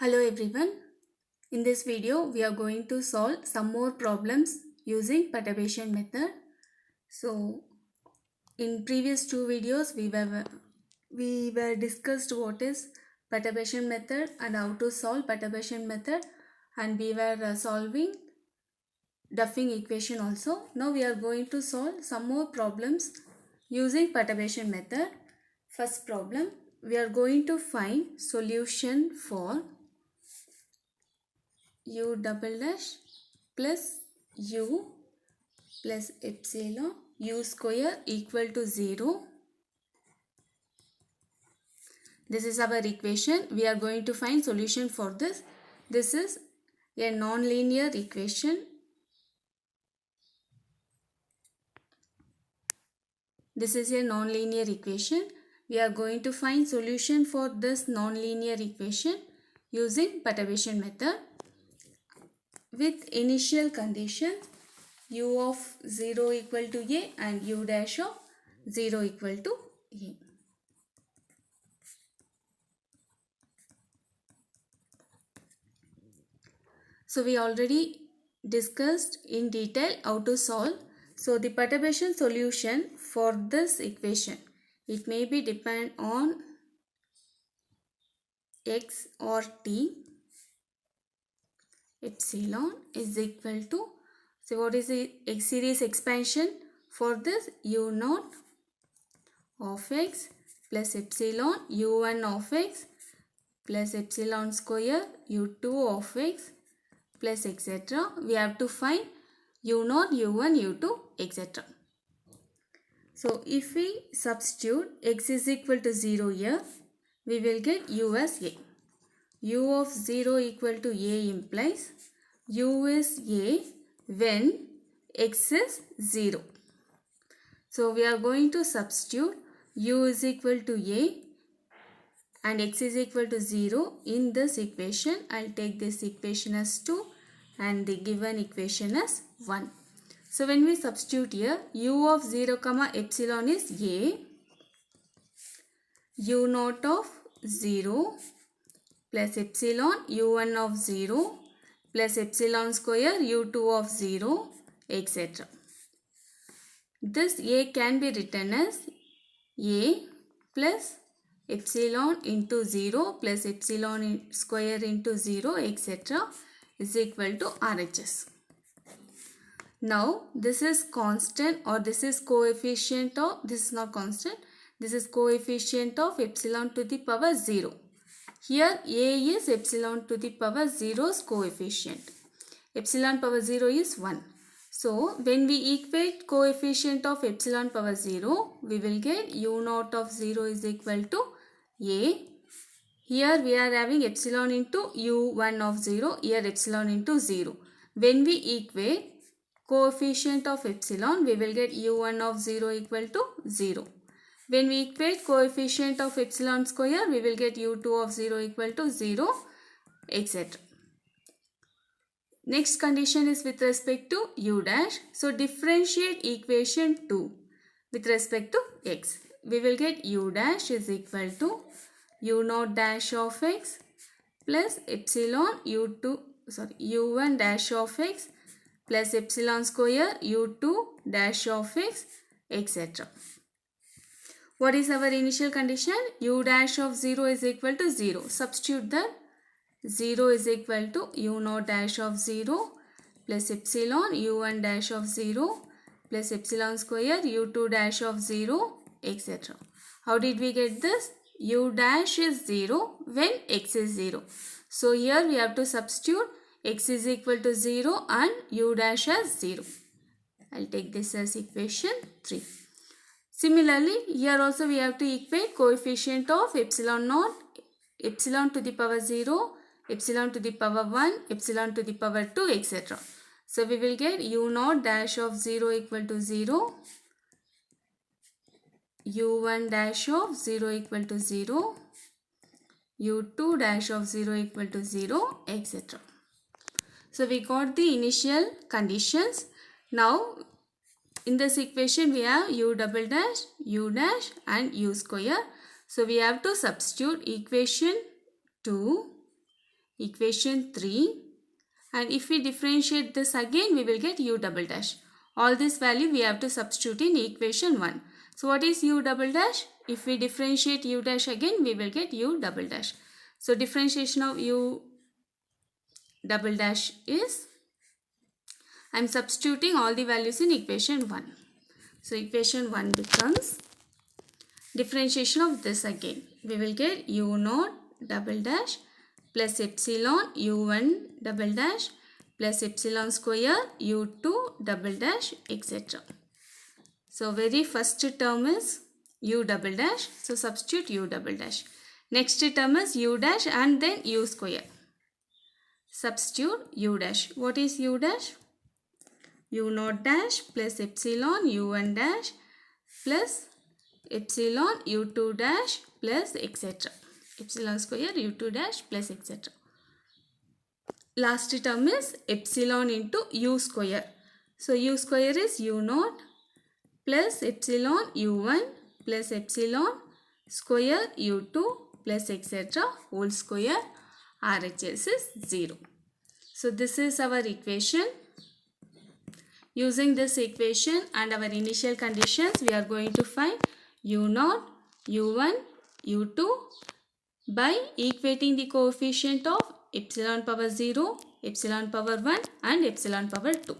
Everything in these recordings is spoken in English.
Hello everyone. In this video, we are going to solve some more problems using perturbation method. So, in previous two videos, we were discussed what is perturbation method and how to solve perturbation method, and we were solving Duffing equation also. Now we are going to solve some more problems using perturbation method. First problem, we are going to find solution for u double dash plus u plus epsilon u square equal to 0. This is our equation. We are going to find solution for this. This is a non-linear equation. This is a non-linear equation. We are going to find solution for this non-linear equation using perturbation method with initial condition u of 0 equal to a and u dash of 0 equal to a. So we already discussed in detail how to solve. So the perturbation solution for this equation, it may be depend on x or t. Epsilon is equal to, so what is the x series expansion for this? U naught of x plus epsilon u1 of x plus epsilon square u2 of x plus etc. We have to find u0, u1, u2, etc. So if we substitute x is equal to 0 here, we will get u as a. U of 0 equal to a implies u is a when x is 0. So we are going to substitute u is equal to a and x is equal to 0 in this equation. I will take this equation as 2 and the given equation as 1. So when we substitute here, u of 0 comma epsilon is a, u naught of 0 plus epsilon u1 of 0 plus epsilon square u2 of 0, etc. This a can be written as a plus epsilon into 0 plus epsilon square into 0, etc. is equal to RHS. Now this is constant, or this is coefficient of, this is not constant, this is coefficient of epsilon to the power 0. Here a is epsilon to the power 0's coefficient. Epsilon power 0 is 1. So when we equate coefficient of epsilon power 0, we will get u naught of 0 is equal to a. Here we are having epsilon into u1 of 0, here epsilon into 0. When we equate coefficient of epsilon, we will get u1 of 0 equal to 0. When we equate coefficient of epsilon square, we will get u2 of 0 equal to 0, etc. Next condition is with respect to u dash. So differentiate equation 2 with respect to x. We will get u dash is equal to u naught dash of x plus epsilon u1 dash of x plus epsilon square u2 dash of x, etc. What is our initial condition? U dash of 0 is equal to 0. Substitute that. 0 is equal to u naught dash of 0 plus epsilon u1 dash of 0 plus epsilon square u2 dash of 0, etc. How did we get this? U dash is 0 when x is 0. So here we have to substitute x is equal to 0 and u dash as 0. I'll take this as equation 3. Similarly, here also we have to equate coefficient of epsilon naught, epsilon to the power 0, epsilon to the power 1, epsilon to the power 2, etc. So we will get u naught dash of 0 equal to 0, u1 dash of 0 equal to 0, u2 dash of 0 equal to 0, etc. So we got the initial conditions. Now in this equation we have u double dash, u dash and u square. So we have to substitute equation 2 equation 3. And if we differentiate this again, we will get u double dash. All this value we have to substitute in equation 1. So what is u double dash? If we differentiate u dash again, we will get u double dash. So differentiation of u double dash is, I am substituting all the values in equation 1. So equation 1 becomes differentiation of this again. We will get u naught double dash plus epsilon u1 double dash plus epsilon square u2 double dash, etc. So very first term is u double dash. So substitute u double dash. Next term is u dash and then u square. Substitute u dash. What is u dash? U naught dash plus epsilon u1 dash plus epsilon u2 dash plus etc. Epsilon square u2 dash plus etc. Last term is epsilon into u square. So u square is u naught plus epsilon u1 plus epsilon square u2 plus etc. whole square. RHS is 0. So this is our equation. Using this equation and our initial conditions, we are going to find u naught, u1, u2 by equating the coefficient of epsilon power 0, epsilon power 1 and epsilon power 2.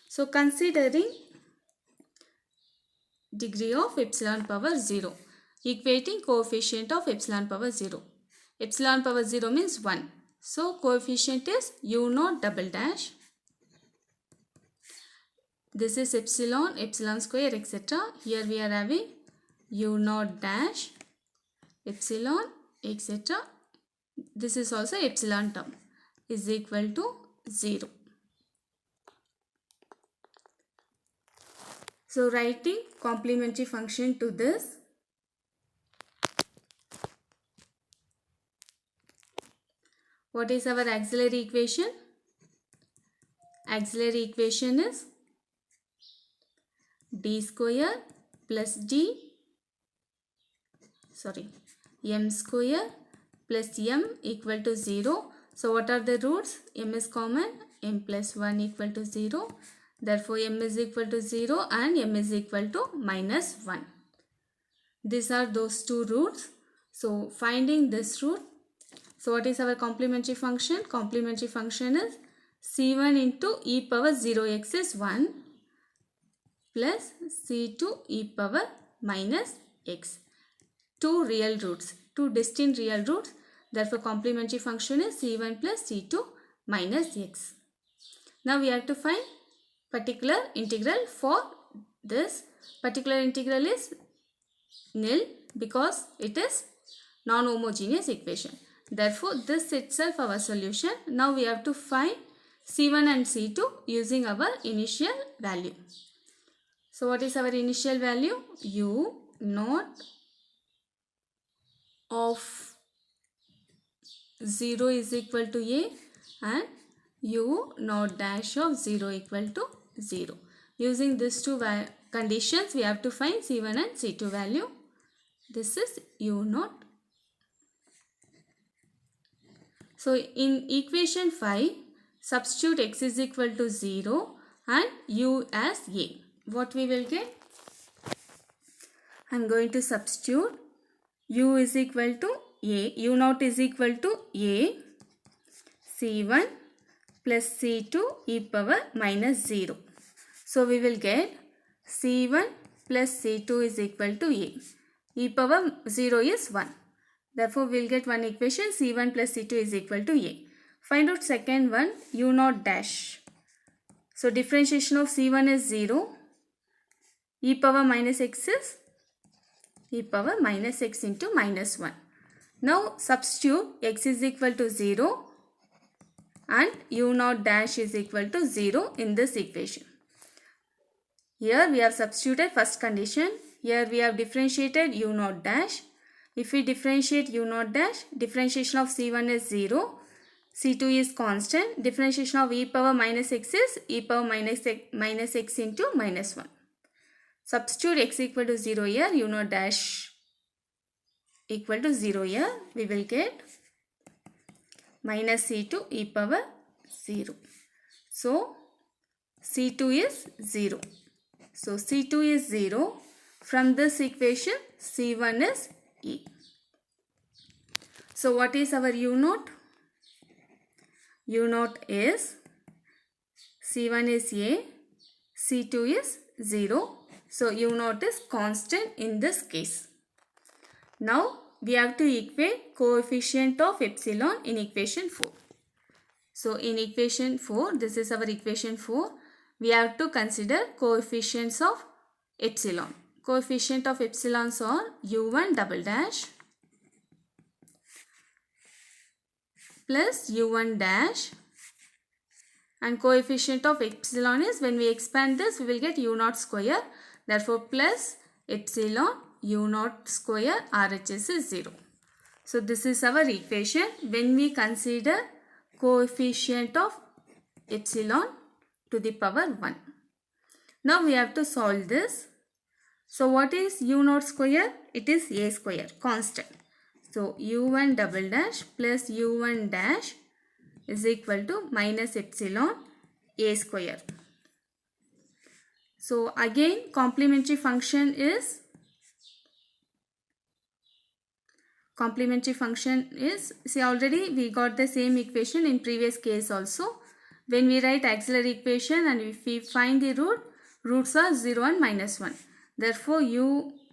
So considering degree of epsilon power 0, equating coefficient of epsilon power 0. Epsilon power 0 means 1. So coefficient is u naught double dash. This is epsilon, epsilon square, etc. Here we are having u naught dash, epsilon, etc. This is also epsilon term is equal to 0. So writing complementary function to this. What is our auxiliary equation? Auxiliary equation is d square plus m square plus m equal to 0. So what are the roots? M is common, m plus 1 equal to 0. Therefore m is equal to 0 and m is equal to minus 1. These are those two roots. So finding this root. So what is our complementary function? Complementary function is c1 into e power 0x is 1 plus c2 e power minus x. Two real roots, two distinct real roots. Therefore complementary function is c1 plus c2 minus x. Now we have to find particular integral for this. Particular integral is nil because it is non-homogeneous equation. Therefore this itself our solution. Now we have to find c1 and c2 using our initial value. So what is our initial value? U naught of 0 is equal to a and u naught dash of 0 equal to 0. Using these two conditions, we have to find c1 and c2 value. This is u naught. So in equation 5, substitute x is equal to 0 and u as a. What we will get? I am going to substitute u is equal to a, u naught is equal to a, c1 plus c2 e power minus 0. So we will get c1 plus c2 is equal to a. E power 0 is 1. Therefore we will get one equation, c1 plus c2 is equal to a. Find out second one, u naught dash. So differentiation of c1 is 0. E power minus x is e power minus x into minus 1. Now substitute x is equal to 0 and u naught dash is equal to 0 in this equation. Here we have substituted first condition. Here we have differentiated u naught dash. If we differentiate u naught dash, differentiation of c1 is 0. C2 is constant. Differentiation of e power minus x is e power minus x into minus 1. Substitute x equal to 0 here, u naught dash equal to 0 here. We will get minus C2 e power 0. So C2 is 0. So C2 is 0. From this equation C1 is E. So what is our U naught? U naught is C1 is A, C2 is 0. So U naught is constant in this case. Now we have to equate coefficient of epsilon in equation 4. So in equation 4, this is our equation 4. We have to consider coefficients of epsilon. Coefficient of epsilons are U1 double dash plus U1 dash, and coefficient of epsilon is, when we expand this, we will get U naught square. Therefore plus epsilon U naught square RHS is 0. So this is our equation when we consider coefficient of epsilon to the power 1. Now we have to solve this. So what is U naught square? It is A square, constant. So U1 double dash plus U1 dash is equal to minus epsilon A square. So again complementary function is see, already we got the same equation in previous case also. When we write auxiliary equation and if we find the roots are 0 and minus 1. Therefore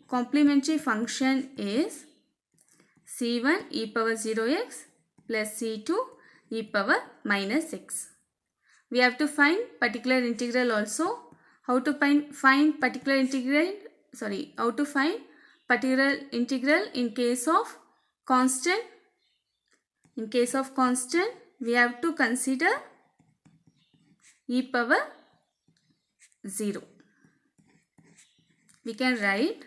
complementary function is C1 e power 0x plus C2 e power minus x. We have to find particular integral also. How to find particular integral? How to find particular integral in case of constant? In case of constant, we have to consider e power 0. We can write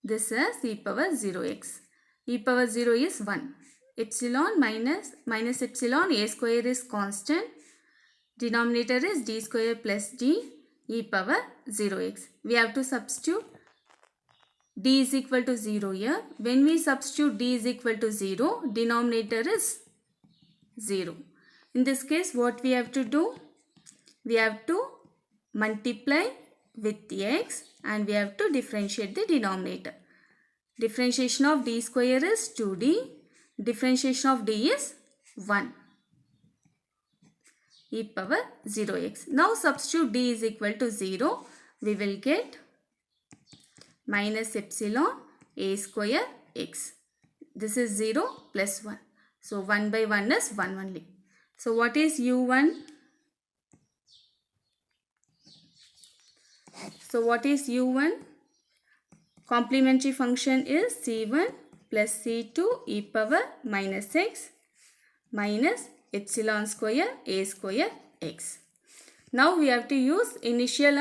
this as e power 0x. E power 0 is 1. Epsilon minus epsilon, A square is constant. Denominator is d square plus d e power 0x. We have to substitute d is equal to 0 here. When we substitute d is equal to 0, denominator is 0. In this case, what we have to do? We have to multiply with x and we have to differentiate the denominator. Differentiation of d square is 2d. Differentiation of d is 1. E power 0x. Now substitute d is equal to 0. We will get minus epsilon A square x. This is 0 plus 1. So 1 by 1 is 1 only. So what is U1? So what is U1? Complementary function is C1 plus C2 e power minus x minus epsilon square A square x. Now we have to use initial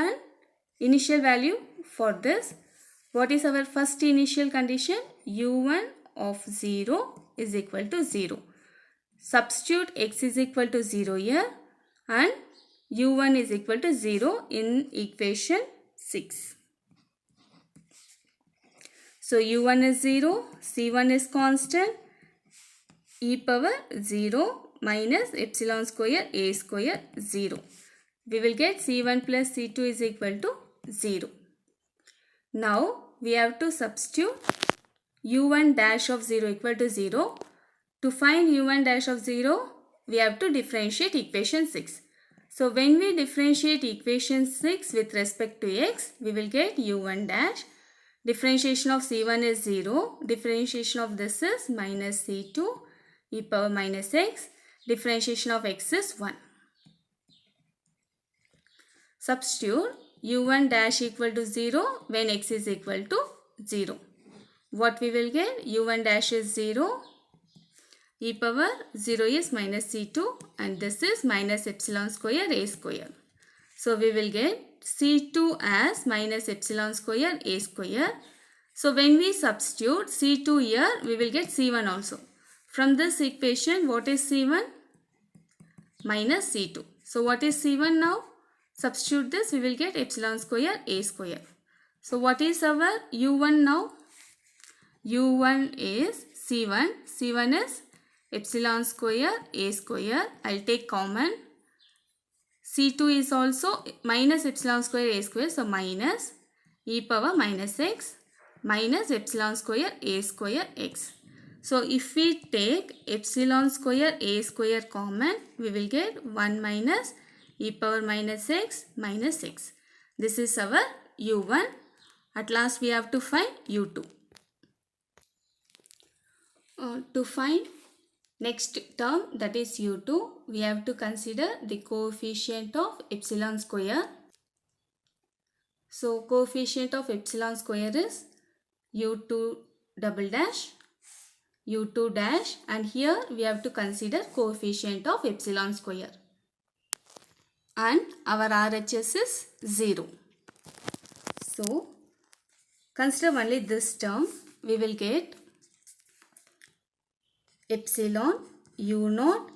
value for this. What is our first initial condition? U1 of 0 is equal to 0. Substitute x is equal to 0 here and U1 is equal to 0 in equation 6. So U1 is 0, C1 is constant, e power 0 minus epsilon square A square 0. We will get C1 plus C2 is equal to 0. Now we have to substitute U1 dash of 0 equal to 0. To find U1 dash of 0, we have to differentiate equation 6. So when we differentiate equation 6 with respect to x, we will get U1 dash. Differentiation of C1 is 0. Differentiation of this is minus C2 e power minus x. Differentiation of x is 1. Substitute U1 dash equal to 0 when x is equal to 0. What we will get? U1 dash is 0. E power 0 is minus C2 and this is minus epsilon square A square. So we will get C2 as minus epsilon square A square. So when we substitute C2 here, we will get C1 also. From this equation, what is C1? Minus C2. So what is C1 now? Substitute this, we will get epsilon square A square. So what is our U1 now? U1 is C1. C1 is epsilon square a square. I'll take common. C2 is also minus epsilon square a square. So minus e power minus x minus epsilon square a square x. So if we take epsilon square a square common, we will get 1 minus e power minus x minus x. This is our u1. At last we have to find u2. To find next term, that is u2, we have to consider the coefficient of epsilon square. So coefficient of epsilon square is u2 double dash, u2 dash, and here we have to consider coefficient of epsilon square. And our RHS is 0. So consider only this term. We will get epsilon u0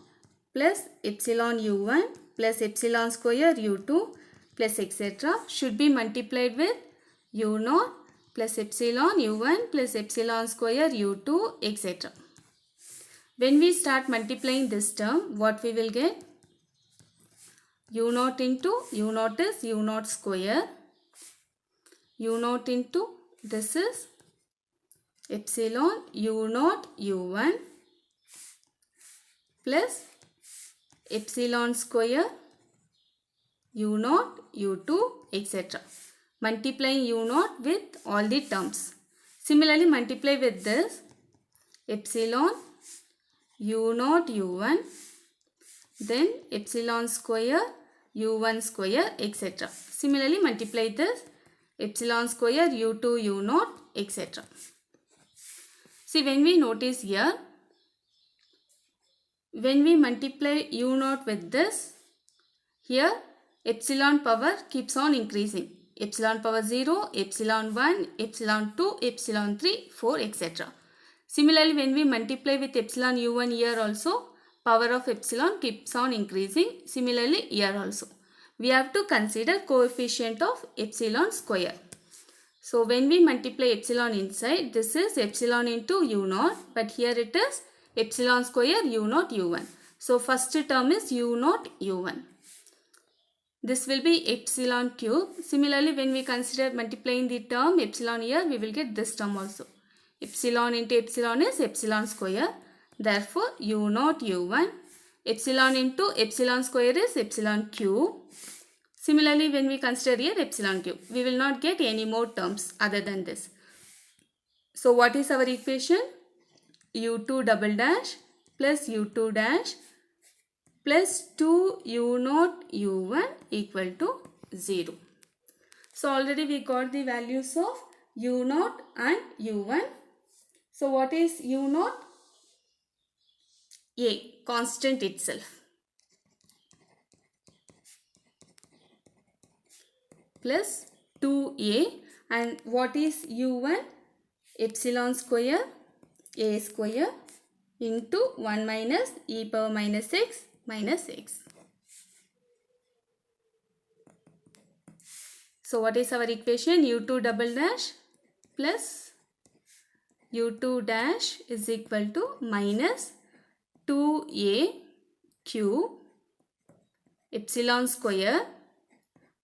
plus epsilon u1 plus epsilon square u2 plus etc. should be multiplied with u0 plus epsilon u1 plus epsilon square u2 etc. When we start multiplying this term, what we will get? u0 into u0 is u0 square. u0 into this is epsilon u0 u1 plus epsilon square u0 u2 etc. Multiplying u0 with all the terms. Similarly, multiply with this epsilon u0 u1, then epsilon square u1 square etc. Similarly, multiply this epsilon square u2 u0 etc. See, when we notice here, when we multiply u0 with this, here epsilon power keeps on increasing. Epsilon power 0, epsilon 1, epsilon 2, epsilon 3, 4 etc. Similarly, when we multiply with epsilon u1 here also, power of epsilon keeps on increasing. Similarly, here also. We have to consider coefficient of epsilon square. So when we multiply epsilon inside, this is epsilon into u0, but here it is epsilon square u0 u1. So first term is u0 u1. This will be epsilon cube. Similarly, when we consider multiplying the term epsilon here, we will get this term also. Epsilon into epsilon is epsilon square. Therefore, u0 u1. Epsilon into epsilon square is epsilon cube. Similarly, when we consider here epsilon cube, we will not get any more terms other than this. So what is our equation? u2 double dash plus u2 dash plus 2 u0 u1 equal to 0. So already we got the values of u0 and u1. So what is u0? A, constant itself, plus 2a, and what is u1? Epsilon square a square into 1 minus e power minus x minus x. So what is our equation? u2 double dash plus u2 dash is equal to minus 2a cube epsilon square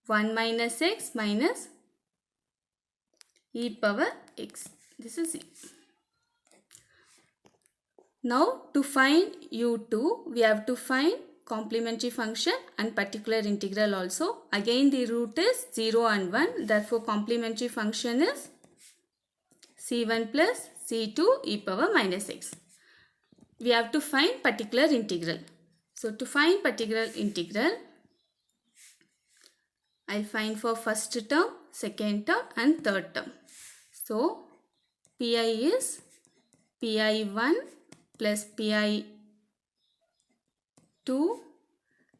1 minus x minus e power x. This is it. Now to find u2, we have to find complementary function and particular integral also. Again the root is 0 and 1. Therefore complementary function is c1 plus c2 e power minus x. We have to find particular integral. So to find particular integral, I'll find for first term, second term and third term. So pi is pi1 plus pi2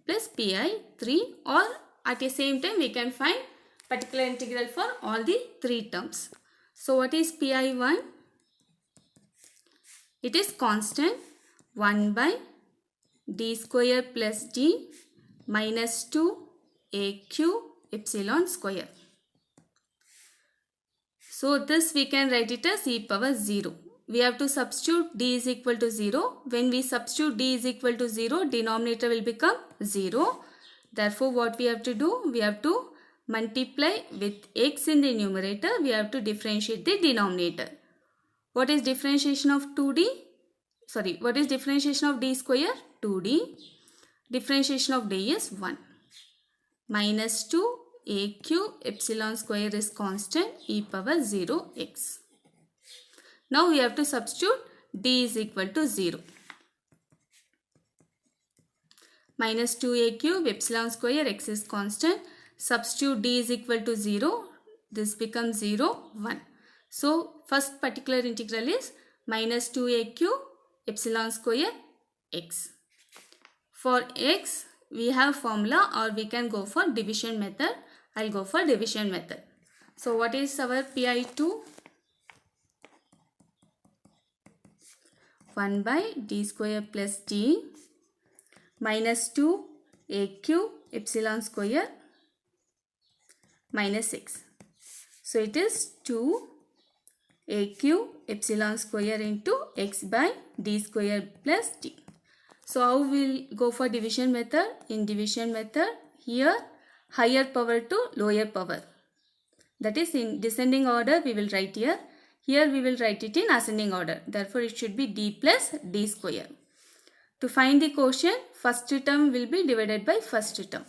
plus pi3, or at the same time we can find particular integral for all the three terms. So what is pi1? It is constant 1 by d square plus d minus 2 a cube epsilon square. So this we can write it as e power 0. we have to substitute d is equal to 0. When we substitute d is equal to 0, denominator will become 0. Therefore, what we have to do? We have to multiply with x in the numerator. We have to differentiate the denominator. What is differentiation of 2d? Sorry, what is differentiation of d square? 2d. Differentiation of d is 1. Minus 2 a cube epsilon square is constant e power 0 x. Now we have to substitute d is equal to 0. Minus 2a cube epsilon square x is constant. Substitute d is equal to 0. This becomes 0, 1. So first particular integral is minus 2a cube epsilon square x. For x, we have formula, or we can go for division method. I'll go for division method. So what is our PI2? 1 by d square plus d minus 2 a cube epsilon square minus x. So it is 2 a cube epsilon square into x by d square plus d. So how we'll go for division method? In division method, here higher power to lower power. That is, in descending order we will write here. Here we will write it in ascending order. Therefore, it should be d plus d square. To find the quotient, first term will be divided by first term.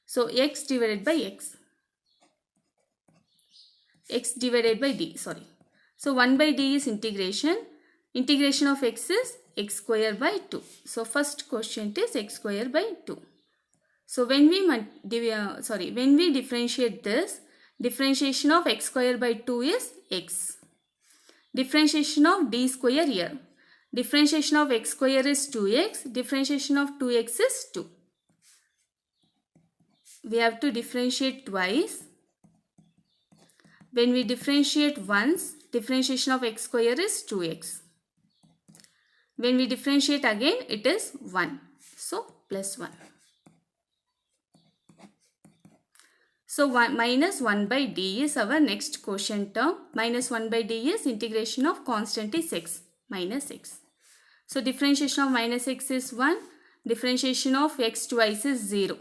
So x divided by x. X divided by d, sorry. So 1 by d is integration. Integration of x is x square by 2. So first quotient is x square by 2. So when we differentiate this, differentiation of x square by 2 is x. Differentiation of d square here. Differentiation of x square is 2x. Differentiation of 2x is 2. We have to differentiate twice. When we differentiate once, differentiation of x square is 2x. When we differentiate again, it is 1. So plus 1. So minus 1 by d is our next quotient term. Minus 1 by d is integration of constant is x, minus x. So differentiation of minus x is 1. Differentiation of x twice is 0.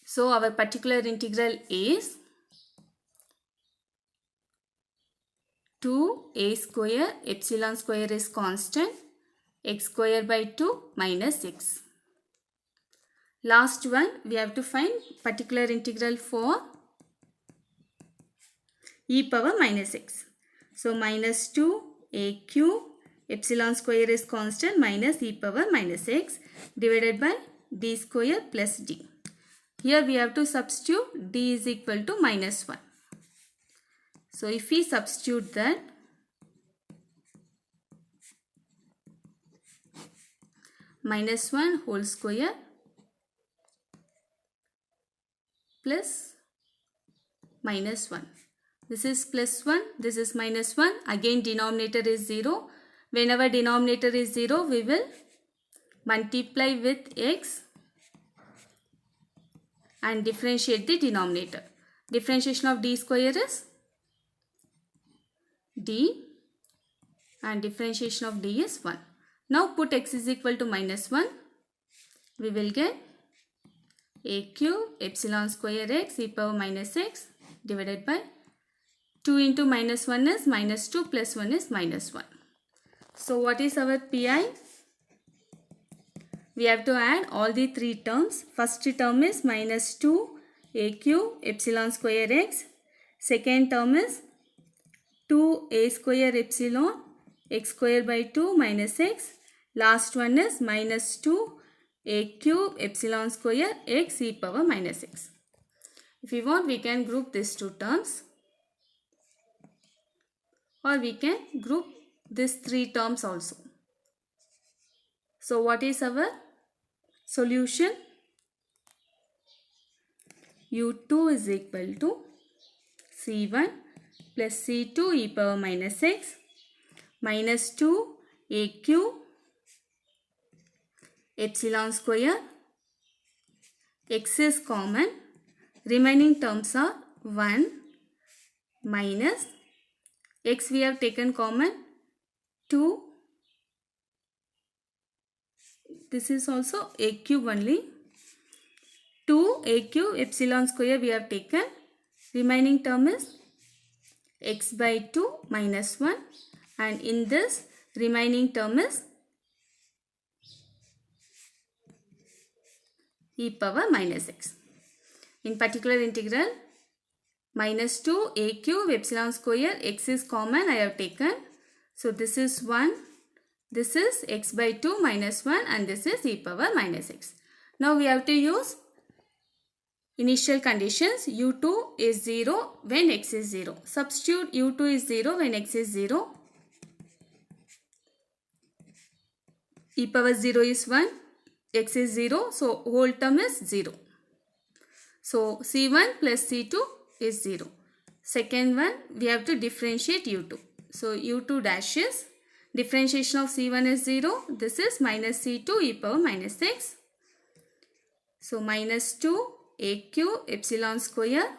So our particular integral is 2a square epsilon square is constant x square by 2 minus x. Last one, we have to find particular integral for e power minus x. So minus 2 a cube epsilon square is constant minus e power minus x divided by d square plus d. Here we have to substitute d is equal to minus 1. So if we substitute that, minus 1 whole square plus minus 1. This is plus 1, this is minus 1. Again denominator is 0. Whenever denominator is 0, we will multiply with x and differentiate the denominator. Differentiation of d square is d and differentiation of d is 1. Now put x is equal to minus 1. We will get a cube epsilon square x e power minus x divided by 2 into minus 1 is minus 2 plus 1 is minus 1. So what is our PI? We have to add all the three terms. First term is minus 2 a cube epsilon square x. Second term is 2 a square epsilon x square by 2 minus x. Last one is minus 2 a cube epsilon square x e power minus x. If we want, we can group these two terms, or we can group these three terms also. So what is our solution? u2 is equal to c1 plus c2 e power minus x minus 2 a cube epsilon square. X is common. Remaining terms are 1 minus x we have taken common 2. This is also a cube only. 2a cube epsilon square we have taken. Remaining term is x by 2 minus 1, and in this remaining term is e power minus x. In particular integral, minus 2 a cube epsilon square x is common I have taken. So this is 1, this is x by 2 minus 1, and this is e power minus x. Now we have to use initial conditions. u2 is 0 when x is 0. Substitute u2 is 0 when x is 0. E power 0 is 1. X is 0, so whole term is 0. So c1 plus c2 is 0. Second one, we have to differentiate u2. So u2 dash is, differentiation of c1 is 0. This is minus c2 e power minus x. So minus 2 a cube epsilon square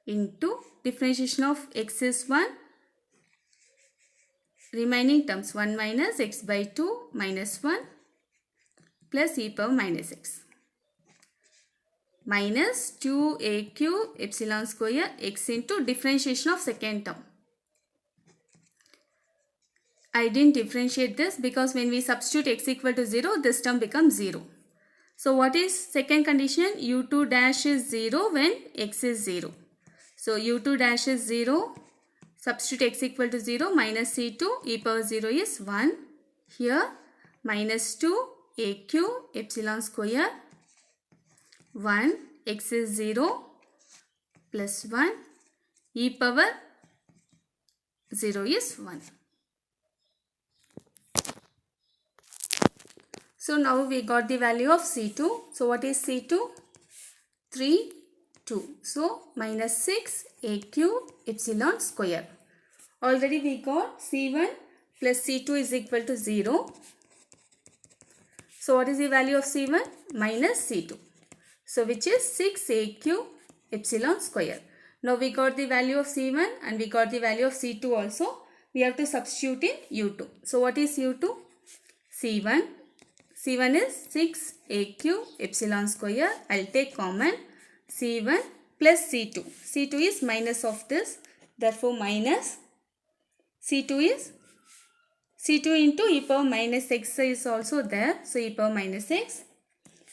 into differentiation of x is 1. Remaining terms 1 minus x by 2 minus 1 plus e power minus x. Minus 2a cube epsilon square x into differentiation of second term. I didn't differentiate this because when we substitute x equal to 0, this term becomes 0. So what is second condition? u2 dash is 0 when x is 0. So u2 dash is 0. Substitute x equal to 0. Minus c2 e power 0 is 1. Here minus 2 a cube epsilon square 1, x is 0 plus 1, e power 0 is 1. So now we got the value of c2. So what is c2? 3, 2. So minus 6 a cube epsilon square. Already we got c1 plus c2 is equal to 0. So what is the value of c1? Minus c2. So which is 6a cube epsilon square. Now we got the value of c1 and we got the value of c2 also. We have to substitute in u2. So what is u2? c1. c1 is 6a cube epsilon square. I'll take common c1 plus c2. c2 is minus of this. Therefore minus c2 is c2 into e power minus x is also there. So e power minus x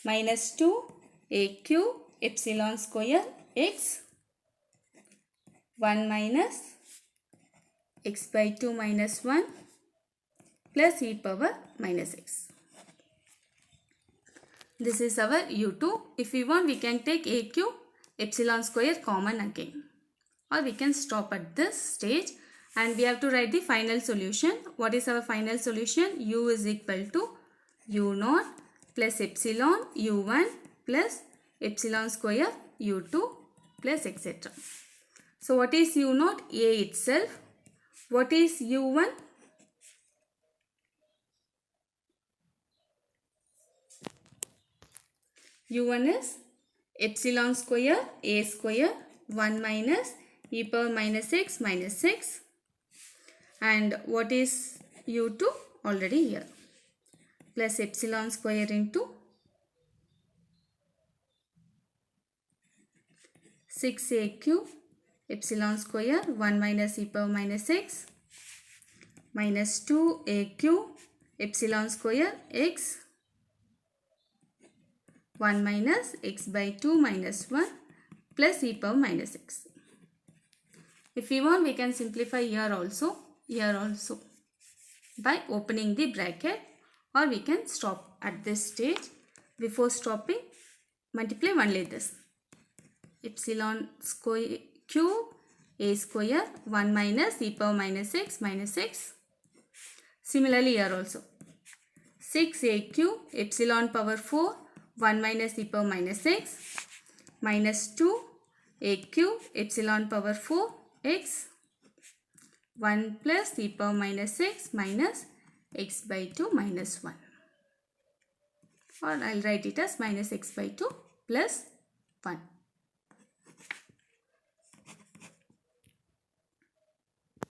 minus 2 a cube epsilon square x 1 minus x by 2 minus 1 plus e power minus x. This is our u2. If we want, we can take a cube epsilon square common again, or we can stop at this stage. And we have to write the final solution. What is our final solution? U is equal to u0 plus epsilon u1 plus epsilon square u2 plus etc. So what is u0? A itself. What is u1? u1 is epsilon square a square 1 minus e power minus x minus 6. And what is u2? Already here. Plus epsilon square into 6a cube epsilon square 1 minus e power minus x minus 2a cube epsilon square x 1 minus x by 2 minus 1 plus e power minus x. If we want, we can simplify here also by opening the bracket, or we can stop at this stage. Before stopping, multiply only this epsilon square cube a square 1 minus e power minus x minus x. Similarly here also 6a cube epsilon power 4 1 minus e power minus x minus 2a cube epsilon power 4 x 1 plus e power minus x minus x by 2 minus 1, or I'll write it as minus x by 2 plus 1.